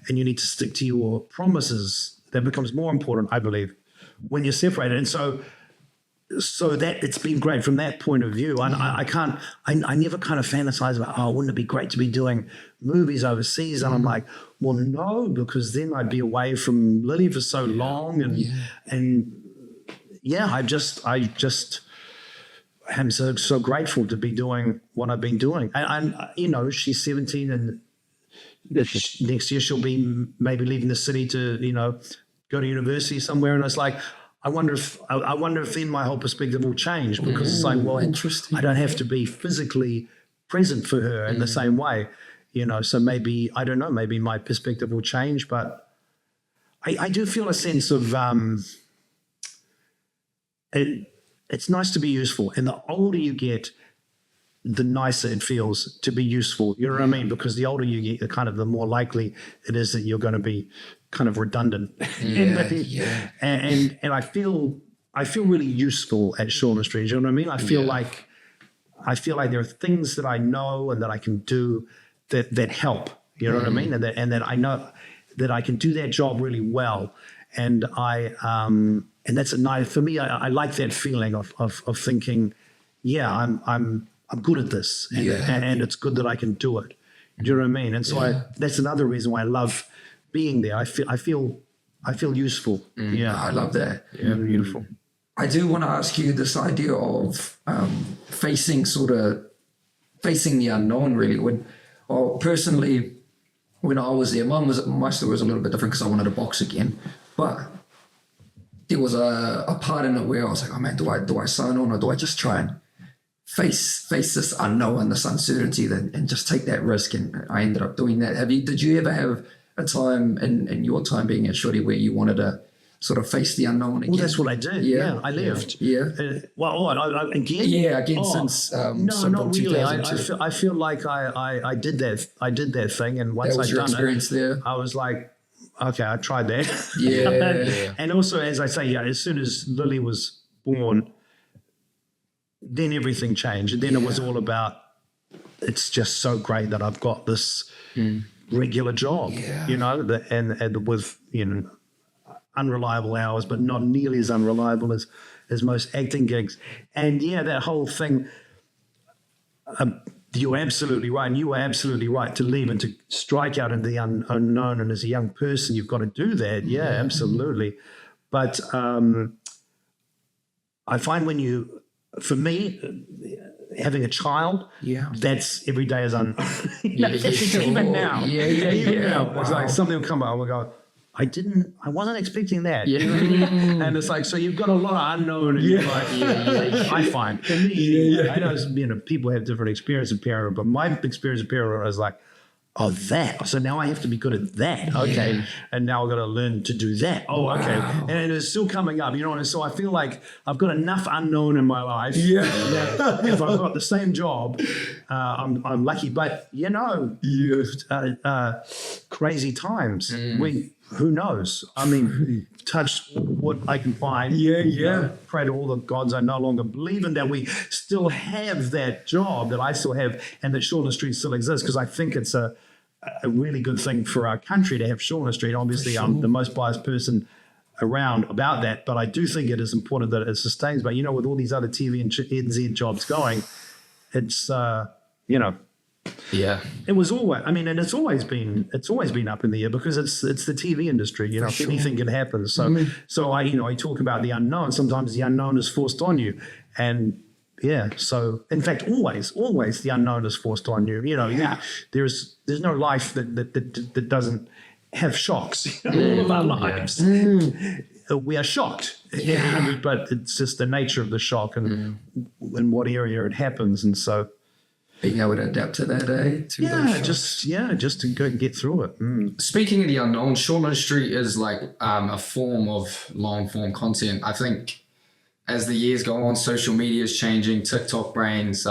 And you need to stick to your promises. That becomes more important, I believe, when you're separated. And so that it's been great from that point of view. And I never kind of fantasize about, wouldn't it be great to be doing movies overseas? And I'm like, well, no, because then I'd be away from Lily for so long. I just am so grateful to be doing what I've been doing. And she's 17 and next year she'll be maybe leaving the city to, go to university somewhere. And it's like, I wonder if then my whole perspective will change, because it's like, well, interesting. I don't have to be physically present for her in the same way, so maybe, I don't know, maybe my perspective will change. But I do feel a sense of, it's nice to be useful. And the older you get, the nicer it feels to be useful. You know what I mean? Because the older you get, the more likely it is that you're going to be kind of redundant. And I feel really useful at Shortland Street. You know what I mean? I feel like there are things that I know and that I can do that help. You know what I mean? And that I know that I can do that job really well. And and that's a nice, for me, I like that feeling of thinking, I'm good at this, and it's good that I can do it. Do you know what I mean? And so that's another reason why I love being there. I feel useful. Yeah, I love that. Yeah, beautiful. I do want to ask you this idea of facing the unknown. Really, personally, when I was there, my story was a little bit different because I wanted to box again, but there was a part in it where I was like, oh man, do I sign on, or do I just try and face this unknown, this uncertainty, and just take that risk? And I ended up doing that. Did you ever have a time in your time being at Shorty where you wanted to sort of face the unknown again? Well, that's what I did. Yeah, I lived. Yeah. Again? Yeah, again since no, not really. I 2002. feel like I did that. I did that thing, and once That was I'd your done experience it, there? I was like, okay, I tried that. Yeah. And also, as I say, as soon as Lily was born, then everything changed. And then it was all about, it's just so great that I've got this regular job, and with, unreliable hours, but not nearly as unreliable as most acting gigs. And that whole thing, you're absolutely right, and you were absolutely right to leave and to strike out into the unknown. And as a young person, you've got to do that. Yeah, absolutely. But I find for me, having a child, that's every day is unknown. Even now. Even now. It's like something will come up and we'll go, I wasn't expecting that. Yeah. And it's like, so you've got a lot of unknown in your life. I find. For me, I know, people have different experience of parenthood, but my experience of parenthood is like, oh, that. So now I have to be good at that. Okay. Yeah. And now I've got to learn to do that. Oh, wow. Okay. And it's still coming up, and so I feel like I've got enough unknown in my life. Yeah. That if I've got the same job, I'm lucky. But, crazy times. Who knows? I mean, touch what I can find. Pray to all the gods I no longer believe in, that we still have that job that I still have, and that Shortland Street still exists, because I think it's a really good thing for our country to have Shortland Street. Obviously, I'm the most biased person around about that, but I do think it is important that it sustains. But, with all these other TV and NZ jobs going, it's, Yeah, it was always. I mean, and it's always been up in the air, because it's the TV industry. If anything can happen. So I talk about the unknown. Sometimes the unknown is forced on you, and So in fact, always the unknown is forced on you. There's no life that doesn't have shocks. All of our lives, we are shocked. But it's just the nature of the shock and in what area it happens, and so. being able to adapt to that, to those shows. just to go and get through it. Speaking of the unknown, Shortland Street is like a form of long form content. I think as the years go on, social media is changing, TikTok brains,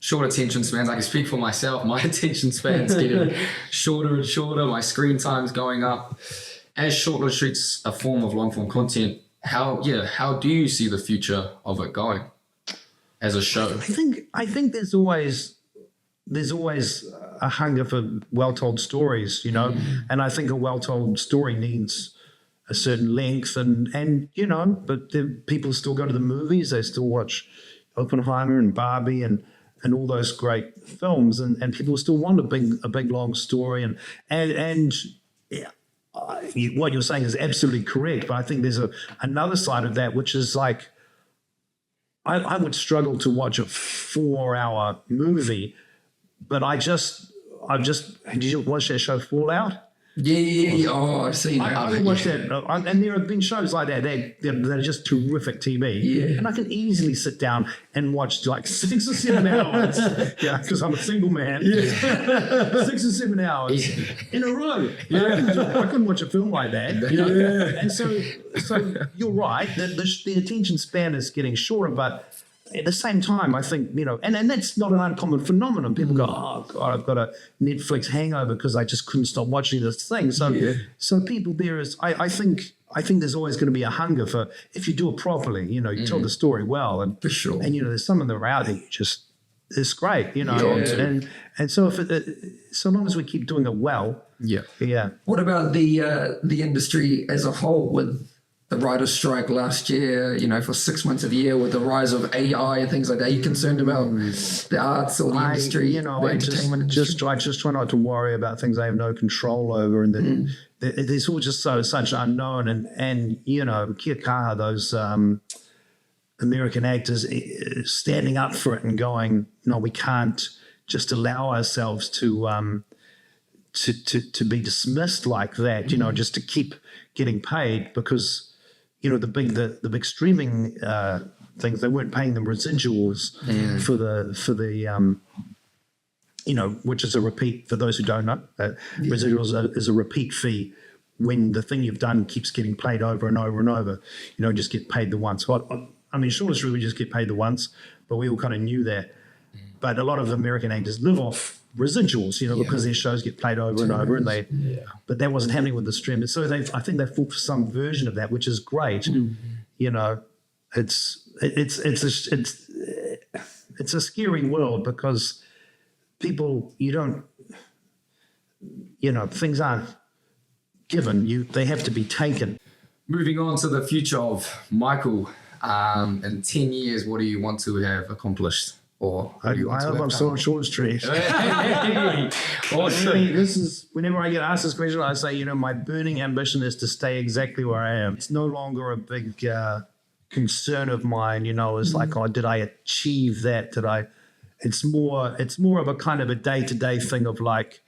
short attention spans. I can speak for myself. My attention span's getting shorter and shorter. My screen time's going up. As Shortland Street's a form of long form content, how do you see the future of it going as a show? I think there's always a hunger for well-told stories, you know, and I think a well-told story needs a certain length and you know, but people still go to the movies, they still watch Oppenheimer and Barbie and all those great films, and people still want a big long story, and yeah, what you're saying is absolutely correct, but I think there's another side of that, which is like I would struggle to watch a 4-hour movie, but I've just did you watch that show Fallout? Yeah. Oh, I've seen that. I watched that, and there have been shows like that. They're just terrific TV. Yeah. And I can easily sit down and watch like 6 or 7 hours. Yeah, because I'm a single man. Yeah. 6 or 7 hours in a row. Yeah. I couldn't watch a film like that. You know? Yeah. And so you're right. The attention span is getting shorter, but at the same time, I think, you know, and that's not an uncommon phenomenon. People go, oh, God, I've got a Netflix hangover because I just couldn't stop watching this thing. So people there is, I think there's always going to be a hunger for, if you do it properly, you know, you tell the story well. And, for sure. And, you know, there's some of them out there it's great, you know. And so so long as we keep doing it well. Yeah. What about the industry as a whole with the writer's strike last year, you know, for 6 months of the year with the rise of AI and things like that? Are you concerned about the arts or the industry, you know, the entertainment industry? I just try not to worry about things I have no control over, and there's all just such unknown, and you know, kia kaha, those American actors standing up for it and going, no, we can't just allow ourselves to be dismissed like that, you know, just to keep getting paid, because you know, the big streaming things, they weren't paying them residuals for the you know, which is a repeat for those who don't know. Residuals is a repeat fee when the thing you've done keeps getting played over and over and over. You don't just get paid the once. I mean, Shortland Street, we just get paid the once, but we all kind of knew that. But a lot of American actors live off residuals, you know, because their shows get played over and over, and but that wasn't happening with the stream. So I think they fought for some version of that, which is great. You know, it's a scary world, because people, things aren't given, they have to be taken. Moving on to the future of Michael, in 10 years, what do you want to have accomplished? Or I hope I'm still on Shortland Street. Awesome. This is, whenever I get asked this question, I say, you know, my burning ambition is to stay exactly where I am. It's no longer a big concern of mine, you know. It's like, oh, did I achieve that? It's more of a kind of a day-to-day thing of like,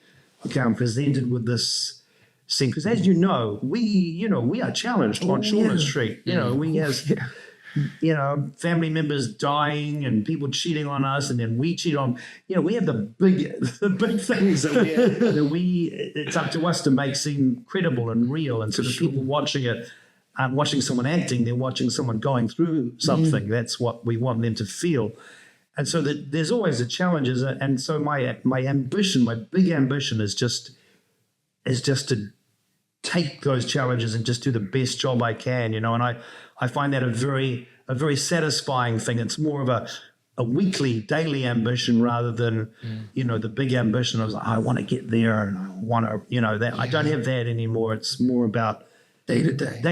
okay, I'm presented with this scene. Because as you know, we are challenged on Shortland Street. You know, we have... You know, family members dying and people cheating on us, and then we cheat on. You know, we have the big things that it's up to us to make seem credible and real. And so the people watching it aren't watching someone acting; they're watching someone going through something. That's what we want them to feel. And so there's always the challenges. And so my ambition, my big ambition, is just to take those challenges and just do the best job I can. You know, and I find that a very satisfying thing. It's more of a weekly, daily ambition rather than, you know, the big ambition of I want to get there and I want to, you know, that I don't have that anymore. It's more about day to day.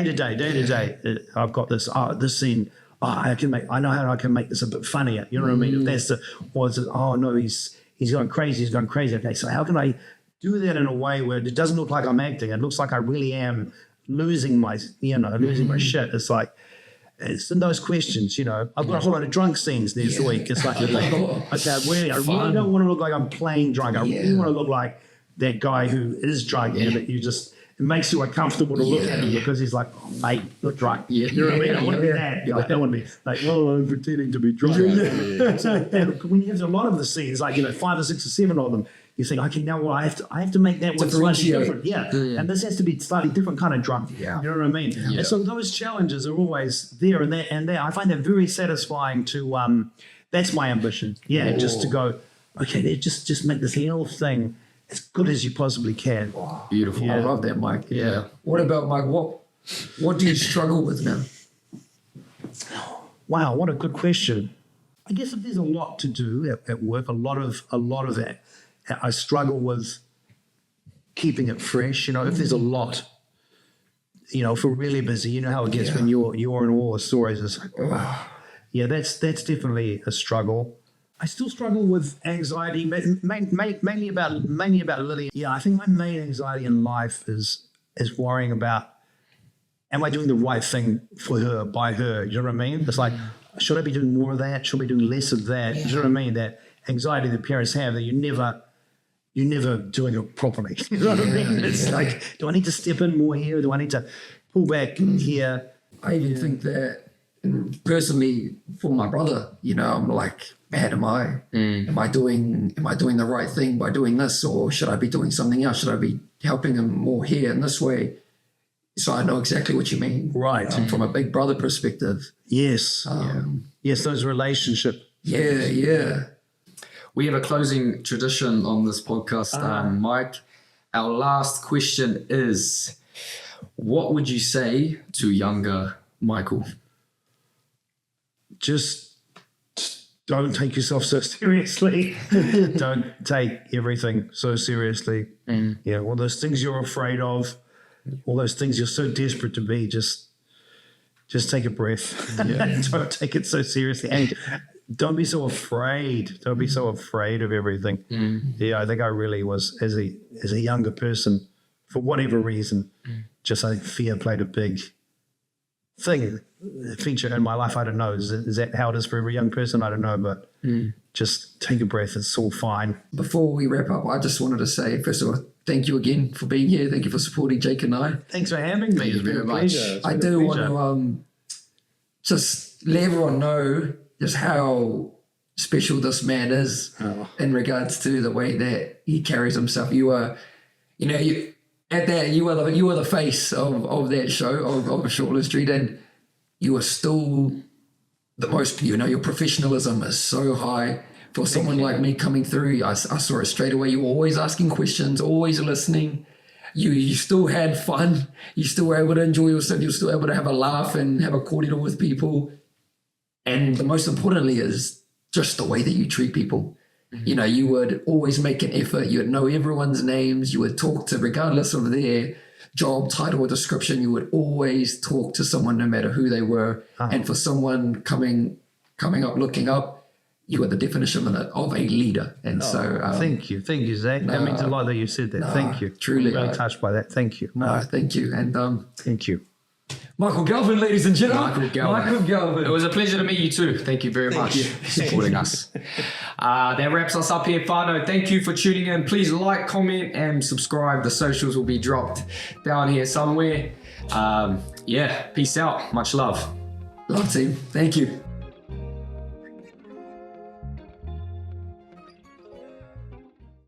I've got this scene. I know how I can make this a bit funnier. You know what I mean? If that's oh no, he's going crazy. Okay, so how can I do that in a way where it doesn't look like I'm acting? It looks like I really am losing my shit. It's like, it's in those questions, you know. I've got a whole lot of drunk scenes this week. It's like, okay, I really don't want to look like I'm playing drunk. I really want to look like that guy who is drunk and that you just makes you uncomfortable to look at him because he's like, oh, mate, you're drunk. Yeah. You know what I mean? I want to be that. I don't want to be like, oh, I'm pretending to be drunk. So, when you have a lot of the scenes, like, 5 or 6 or 7 of them, you think, okay, now I have to make that one slightly different. Yeah. And this has to be slightly different kind of drunk. Yeah. You know what I mean? Yeah. And so those challenges are always there and there. I find that very satisfying to, that's my ambition. Yeah. Just to go, okay, just make this little thing as good as you possibly can. Beautiful. I love that, Mike. Yeah. What about Mike? What do you struggle with now? Wow, what a good question. I guess if there's a lot to do at work, a lot of that, I struggle with keeping it fresh. If there's a lot, if we're really busy, you know how it gets when you're in all the stories. It's like, yeah, that's definitely a struggle. I still struggle with anxiety, mainly about Lily. Yeah, I think my main anxiety in life is worrying about, am I doing the right thing for her, by her? You know what I mean? It's like, should I be doing more of that? Should I be doing less of that? You know what I mean? That anxiety that parents have, that you're never doing it properly. You know what I mean? It's like, do I need to step in more here? Do I need to pull back here? I even think that personally for my brother, I'm like, man, am I doing the right thing by doing this, or should I be doing something else? Should I be helping him more here in this way? So I know exactly what you mean. Right. From a big brother perspective. Yes. Yes, those relationships. Yeah. We have a closing tradition on this podcast, Mike. Our last question is, what would you say to younger Michael? Just don't take yourself so seriously. Don't take everything so seriously. Yeah, all those things you're afraid of, all those things you're so desperate to be, just take a breath. Don't take it so seriously. And don't be so afraid. Don't be so afraid of everything. Yeah, I think I really was, as a younger person, for whatever reason, just I think fear played a big feature in my life. I don't know. Is that how it is for every young person? I don't know, but just take a breath. It's all fine. Before we wrap up, I just wanted to say, first of all, thank you again for being here. Thank you for supporting Jake and I. Thanks for having me. Thank you very much. I do want to just let everyone know just how special this man is in regards to the way that he carries himself. You are, you are the face of that show, of Shortland Street, and you are still the most, your professionalism is so high. For someone like me coming through, I saw it straight away. You were always asking questions, always listening. You still had fun. You still were able to enjoy yourself. You were still able to have a laugh and have a cordial with people. And the most importantly is just the way that you treat people. You would always make an effort. You would know everyone's names. You would talk to, regardless of their job title or description, you would always talk to someone no matter who they were. And for someone coming up, looking up, you are the definition of a leader. And thank you, Zach. That means a lot that you said that. Thank you. Truly. I'm really touched by that. Thank you. Thank you. And thank you. Michael Galvin, ladies and gentlemen. Michael Galvin. It was a pleasure to meet you too. Thank you very much for supporting us. That wraps us up here, Whānau. Thank you for tuning in. Please like, comment, and subscribe. The socials will be dropped down here somewhere. Peace out. Much love. Love team. Thank you.